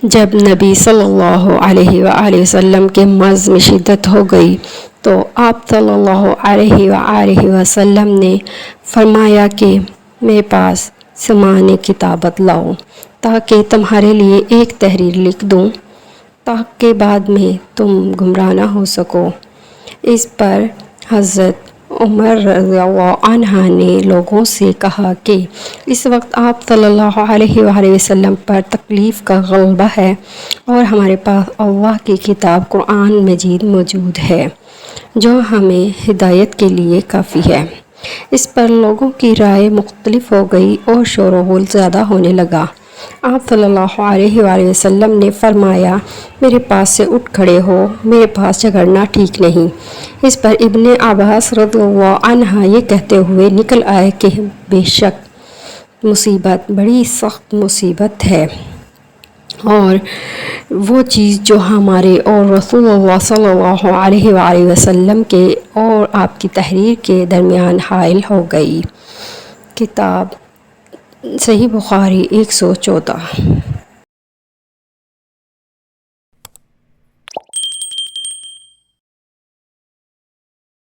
جب نبی صلی اللہ علیہ وآلہ وسلم کے مرض میں شدت ہو گئی تو آپ صلی اللہ علیہ وآلہ وسلم نے فرمایا کہ میرے پاس سامان کتابت لاؤ تاکہ تمہارے لیے ایک تحریر لکھ دوں تاکہ بعد میں تم گمراہ نہ ہو سکو۔ اس پر حضرت عمر رضی اللہ عنہ نے لوگوں سے کہا کہ اس وقت آپ صلی اللہ علیہ وآلہ وسلم پر تکلیف کا غلبہ ہے اور ہمارے پاس اللہ کی کتاب قرآن مجید موجود ہے جو ہمیں ہدایت کے لیے کافی ہے۔ اس پر لوگوں کی رائے مختلف ہو گئی اور شور و غل زیادہ ہونے لگا۔ آپ صلی اللہ علیہ وآلہ وسلم نے فرمایا میرے پاس سے اٹھ کھڑے ہو، میرے پاس جھگڑنا ٹھیک نہیں۔ اس پر ابن عباس رضی اللہ عنہ یہ کہتے ہوئے نکل آئے کہ بے شک مصیبت بڑی سخت مصیبت ہے اور وہ چیز جو ہمارے اور رسول اللہ صلی اللہ علیہ وآلہ وسلم کے اور آپ کی تحریر کے درمیان حائل ہو گئی۔ کتاب صحیح بخاری 114۔